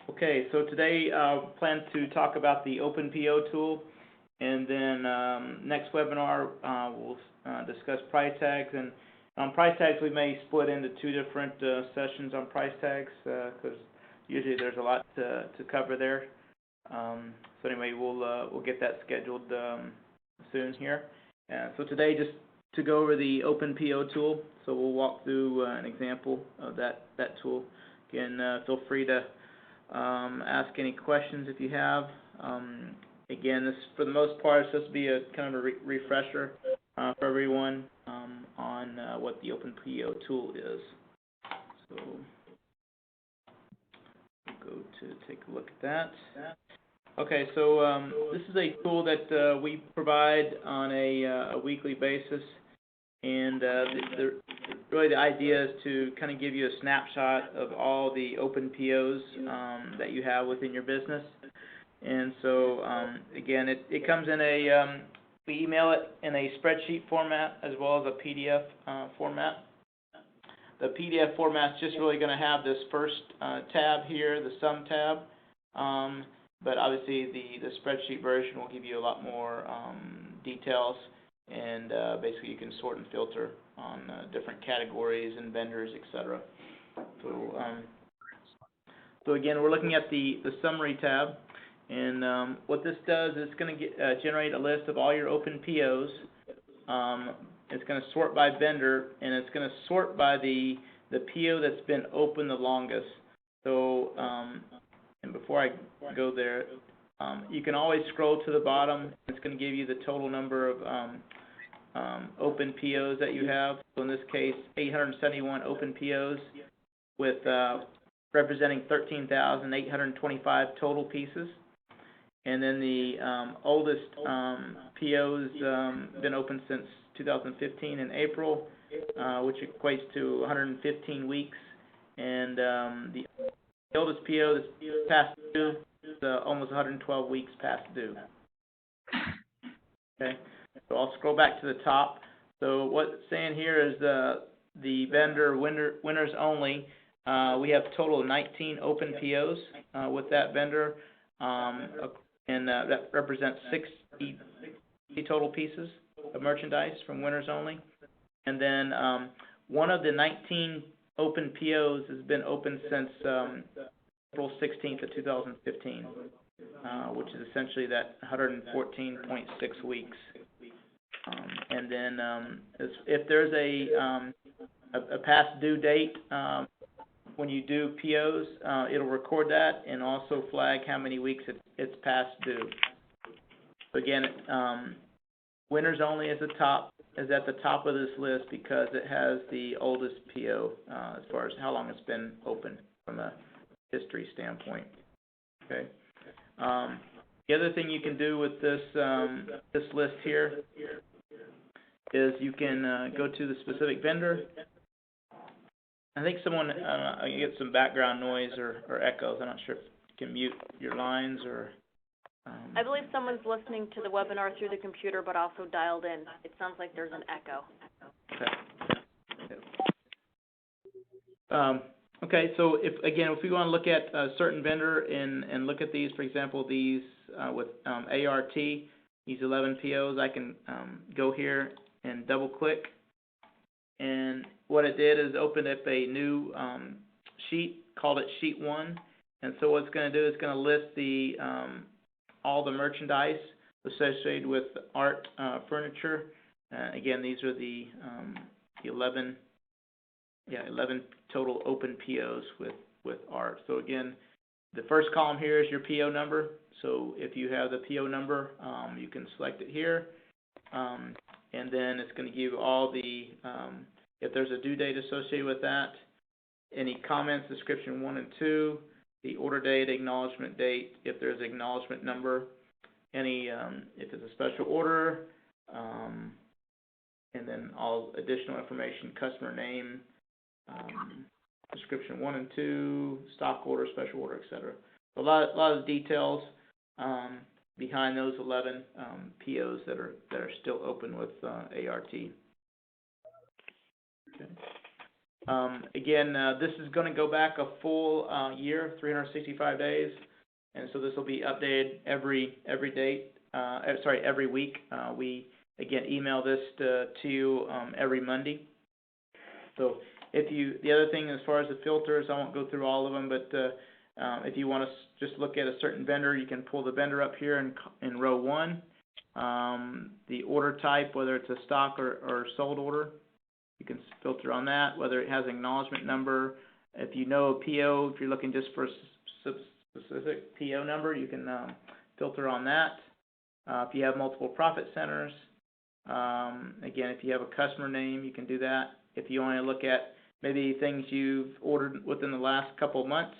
Okay, so today I plan to talk about the OpenPO tool, and then next webinar we'll discuss price tags. And on price tags, we may split into two different sessions on price tags because usually there's a lot to cover there. So anyway, we'll get that scheduled soon here. So today, just to go over the OpenPO tool, so we'll walk through an example of that tool. Again, feel free to ask any questions if you have. Again, this for the most part is supposed to be a kind of a refresher for everyone on what the OpenPO tool is. So we'll go to take a look at that. Okay, so this is a tool that we provide on a weekly basis, and really the idea is to kind of give you a snapshot of all the open POs that you have within your business. And so again, it comes in we email it in a spreadsheet format as well as a PDF format. The PDF format is just really going to have this first tab here, the sum tab. But obviously the spreadsheet version will give you a lot more details, and basically you can sort and filter on different categories and vendors, etc. So again, we're looking at the summary tab, and what this does is it's going to generate a list of all your open POs. It's going to sort by vendor, and it's going to sort by the PO that's been open the longest. So and before I go there, you can always scroll to the bottom. It's going to give you the total number of open POs that you have. So in this case, 871 open POs with representing 13,825 total pieces. And then the oldest POs been open since 2015 in April, which equates to 115 weeks. And the oldest PO that's past due is almost 112 weeks past due. Okay, so I'll scroll back to the top. So what it's saying here is the vendor winners only. We have a total of 19 open POs with that vendor, and that represents 60 total pieces of merchandise from winners only. And then one of the 19 open POs has been open since April 16th of 2015, which is essentially that 114.6 weeks. And then if there's a past due date when you do POs, it'll record that and also flag how many weeks it's past due. So again, winners only is at the top of this list because it has the oldest PO as far as how long it's been open from a history standpoint. Okay. The other thing you can do with this list here is you can go to the specific vendor. I think I get some background noise or echoes. I'm not sure if you can mute your lines or. I believe someone's listening to the webinar through the computer, but also dialed in. It sounds like there's an echo. Okay. Okay. So if we want to look at a certain vendor and look at these, for example, these with ART, these 11 POs, I can go here and double click, and what it did is open up a new sheet, called it Sheet 1, and so what it's going to do is going to list the all the merchandise associated with art furniture. Again, these are the 11 total open POs with art. So again, the first column here is your PO number. So if you have the PO number, you can select it here, and then it's going to give all the if there's a due date associated with that, any comments, description 1 and 2, the order date, acknowledgement date, if there's an acknowledgement number, any if it's a special order, and then all additional information, customer name, description 1 and 2, stock order, special order, etc. A lot of details behind those 11 POs that are still open with ART. Okay. Again, this is going to go back a full year, 365 days, and so this will be updated every week. We again email this to you every Monday. So the other thing as far as the filters, I won't go through all of them, but if you want to just look at a certain vendor, you can pull the vendor up here in row 1. The order type, whether it's a stock or sold order, you can filter on that, whether it has an acknowledgement number. If you know a PO, if you're looking just for a specific PO number, you can filter on that. If you have multiple profit centers, again, if you have a customer name, you can do that. If you want to look at maybe things you've ordered within the last couple of months,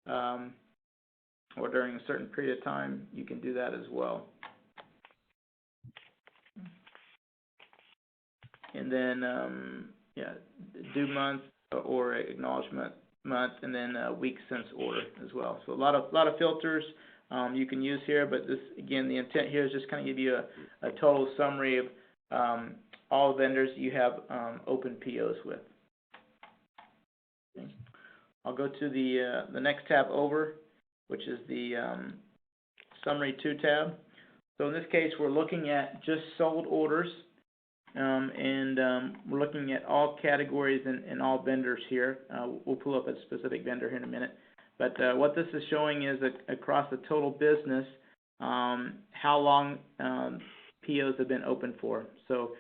or during a certain period of time, you can do that as well. And then, due month or acknowledgement month, and then week since order as well. So a lot of filters you can use here, but this, again, the intent here is just kind of give you a total summary of all the vendors you have open POs with. Okay. I'll go to the next tab over, which is the Summary 2 tab. So in this case, we're looking at just sold orders, and we're looking at all categories and all vendors here. We'll pull up a specific vendor here in a minute. But what this is showing is across the total business, how long POs have been open for. So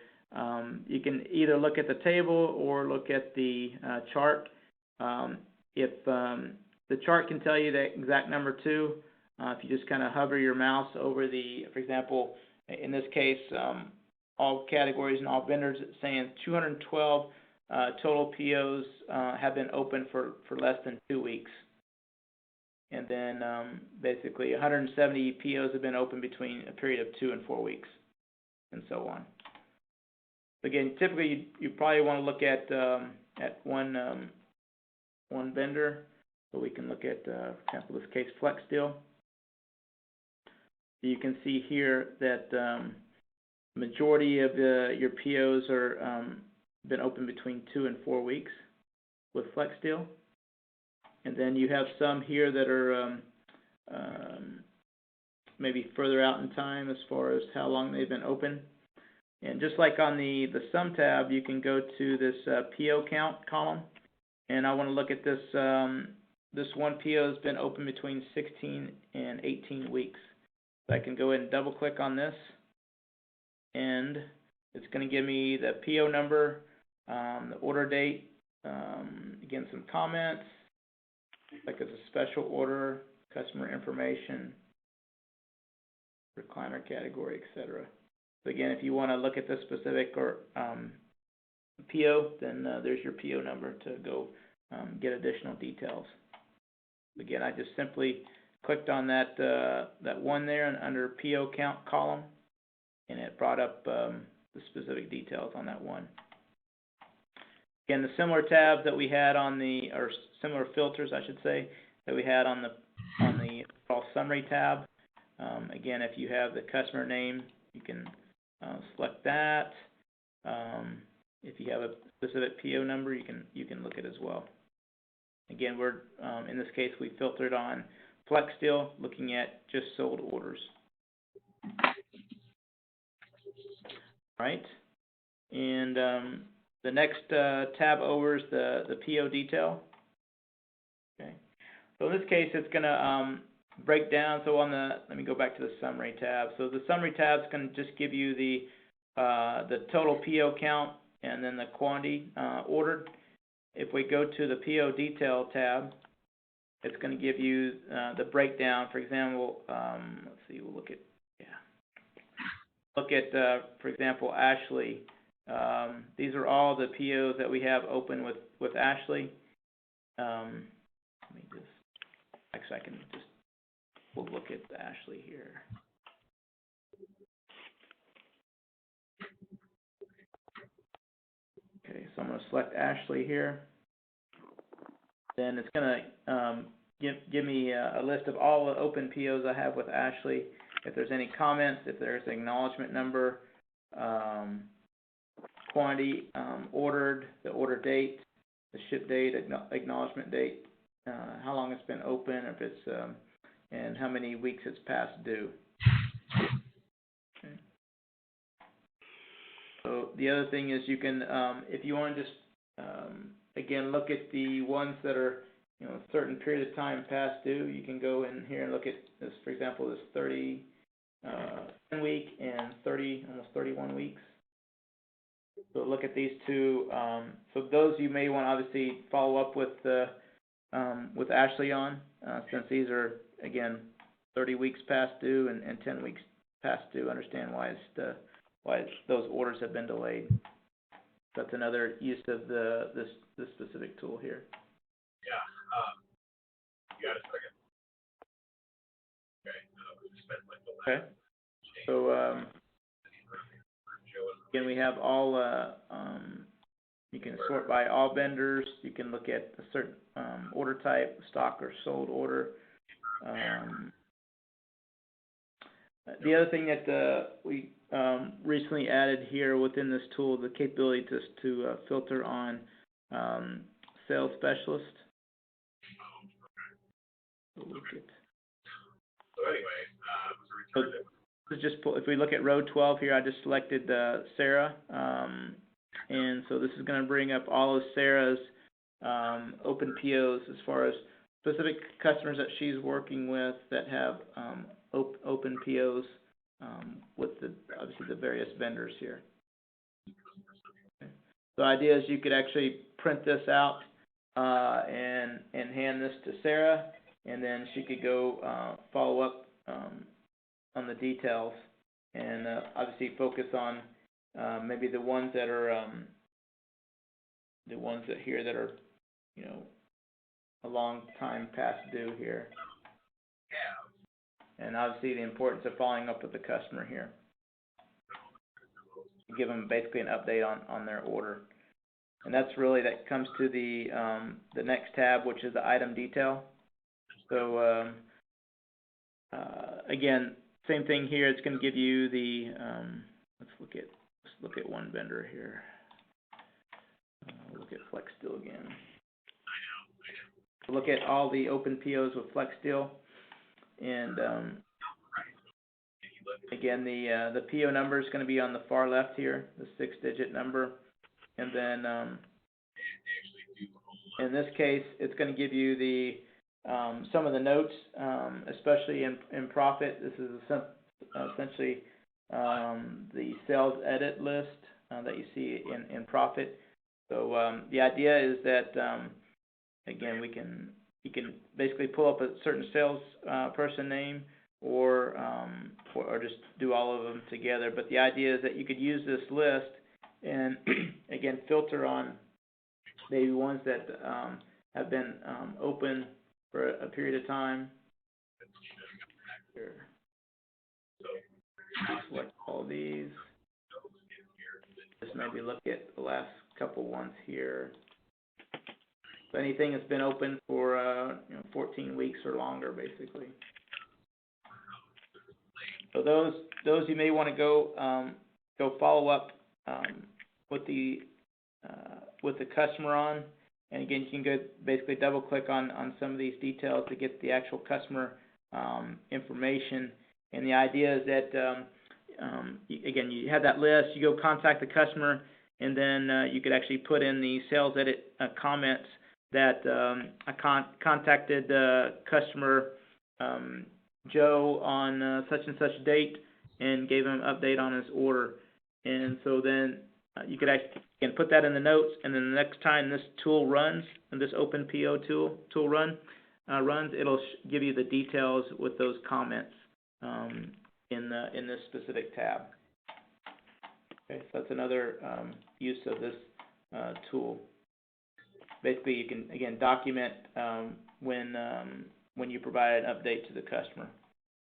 you can either look at the table or look at the chart. If the chart can tell you the exact number too, if you just kind of hover your mouse over for example, in this case, all categories and all vendors, it's saying 212 total POs have been open for less than 2 weeks. And then basically 170 POs have been open between a period of 2 and 4 weeks, and so on. Again, typically you probably want to look at one vendor. So we can look at, for example, this case, Flex Steel. You can see here that majority of your POs are been open between 2 and 4 weeks with Flex Steel. And then you have some here that are maybe further out in time as far as how long they've been open. And just like on the Sum tab, you can go to this PO count column, and I want to look at this. This one PO has been open between 16 and 18 weeks. So I can go ahead and double click on this, and it's going to give me the PO number, the order date, again, some comments, like it's a special order, customer information, recliner category, etc. So again, if you want to look at this specific or PO, then there's your PO number to go get additional details. Again, I just simply clicked on that one there and under PO count column, and it brought up the specific details on that one. Again, the similar tabs that we had on or similar filters, I should say, that we had on the overall summary tab. Again, if you have the customer name, you can select that. If you have a specific PO number, you can look at it as well. Again, we're in this case we filtered on Flex Steel, looking at just sold orders. Right, and the next tab over is the PO detail. Okay, so in this case it's going to break down. So let me go back to the summary tab. So the summary tab is going to just give you the total PO count and then the quantity ordered. If we go to the PO detail tab, it's going to give you the breakdown. For example, let's see, we'll look at for example, Ashley. These are all the POs that we have open with Ashley. Let me just, actually I can just, we'll look at Ashley here. Okay, so I'm going to select Ashley here. Then it's going to give me a list of all the open POs I have with Ashley. If there's any comments, if there's an acknowledgement number, quantity ordered, the order date, the ship date, acknowledgement date, how long it's been open, if it's and how many weeks it's past due. Okay. So the other thing is you can, if you want to just again look at the ones that are a certain period of time past due, you can go in here and look at this. For example, this 10 week and almost 31 weeks. So look at these two. So those you may want to obviously follow up with Ashley on, since these are again 30 weeks past due and 10 weeks past due. Understand why those orders have been delayed. That's another use of this specific tool here. Yeah. You got a second? Okay. Okay. So again, we have all. You can sort by all vendors. You can look at a certain order type, stock or sold order. The other thing that we recently added here within this tool, the capability to filter on sales specialist. So anyway, if we look at row 12 here, I just selected Sarah, and so this is going to bring up all of Sarah's open POs as far as specific customers that she's working with that have open POs with obviously the various vendors here. Okay. So the idea is you could actually print this out and hand this to Sarah, and then she could go follow up on the details and obviously focus on maybe the ones that are that are a long time past due here. And obviously the importance of following up with the customer here. Give them basically an update on their order. And that comes to the next tab, which is the item detail. So again, same thing here. It's going to give you the let's look at one vendor here. Look at FlexSteel again. Look at all the open POs with FlexSteel, and again the PO number is going to be on the far left here, the 6-digit number, and then in this case it's going to give you the some of the notes, especially in profit. This is essentially the sales edit list that you see in profit. So the idea is that again you can basically pull up a certain sales person name or just do all of them together. But the idea is that you could use this list and again filter on maybe ones that have been open for a period of time. Here. Select all these. Just maybe look at the last couple ones here. So anything that's been open for 14 weeks or longer, basically. So those you may want to go follow up with the customer on. And again, you can go basically double click on some of these details to get the actual customer information. And the idea is that again, you have that list. You go contact the customer, and then you could actually put in the sales edit comments that I contacted customer Joe on such and such date and gave him an update on his order. And so then you could actually put that in the notes, and then the next time this tool runs, and this open PO tool runs, it'll give you the details with those comments in this specific tab. Okay, so that's another use of this tool. Basically, you can again document when you provide an update to the customer,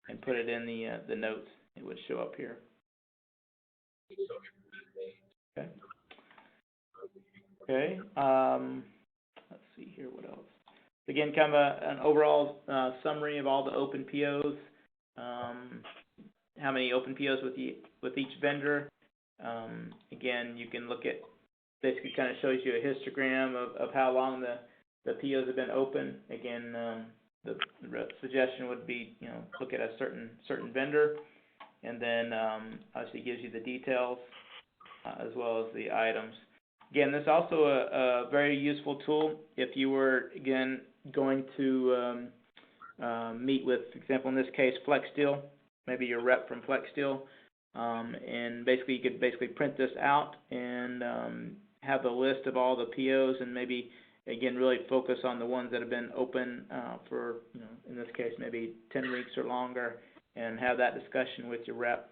and put it in the notes. It would show up here. Okay. Okay. Let's see here. What else? Again, kind of an overall summary of all the open POs. How many open POs with each vendor. Again, you can look at basically kind of shows you a histogram of how long the POs have been open. Again, the suggestion would be, look at a certain vendor, and then obviously gives you the details as well as the items. Again, this is also a very useful tool if you were, again, going to meet with, for example, in this case, Flex Steel, maybe your rep from Flex Steel, and basically you could print this out and have a list of all the POs, and maybe, again, really focus on the ones that have been open for, in this case, maybe 10 weeks or longer, and have that discussion with your rep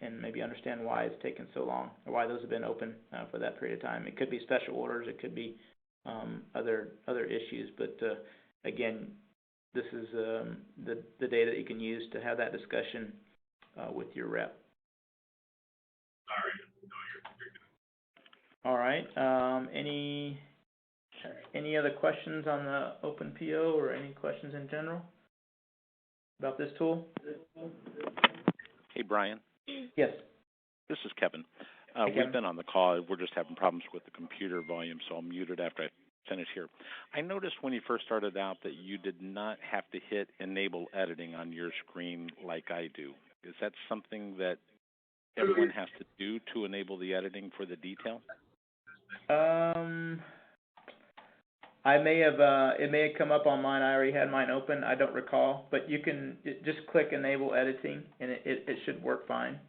and maybe understand why it's taken so long, or why those have been open for that period of time. It could be special orders, it could be other issues, but again, this is the data that you can use to have that discussion with your rep. All right. Any other questions on the open PO, or any questions in general about this tool? Hey, Brian. Yes. This is Kevin. Hey, Kevin. We've been on the call. We're just having problems with the computer volume, so I'll mute it after I finish here. I noticed when you first started out that you did not have to hit enable editing on your screen like I do. Is that something that everyone has to do to enable the editing for the detail? I may have, it may have come up on mine. I already had mine open. I don't recall, but you can just click enable editing, and it should work fine.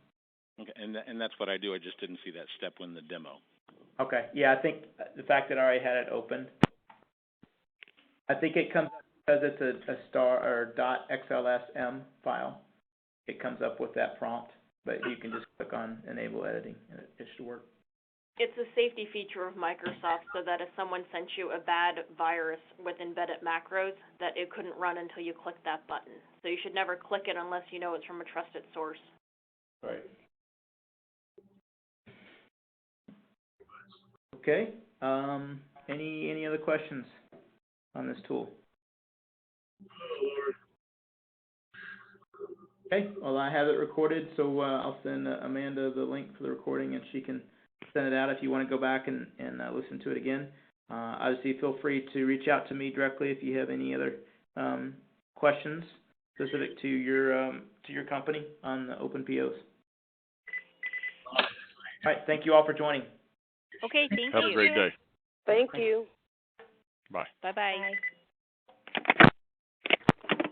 Okay, and that's what I do. I just didn't see that step in the demo. Okay. Yeah, I think the fact that I already had it opened, I think it comes up because it's a star or .xlsm file. It comes up with that prompt, but you can just click on enable editing, and it should work. It's a safety feature of Microsoft so that if someone sent you a bad virus with embedded macros, that it couldn't run until you click that button. So you should never click it unless you know it's from a trusted source. Right. Okay. Any other questions on this tool? Okay. Well, I have it recorded, so I'll send Amanda the link for the recording, and she can send it out if you want to go back and listen to it again. Obviously, feel free to reach out to me directly if you have any other questions specific to your company on the open POs. All right. Thank you all for joining. Okay, thank you. Have a great day. Thank you. Bye. Bye-bye.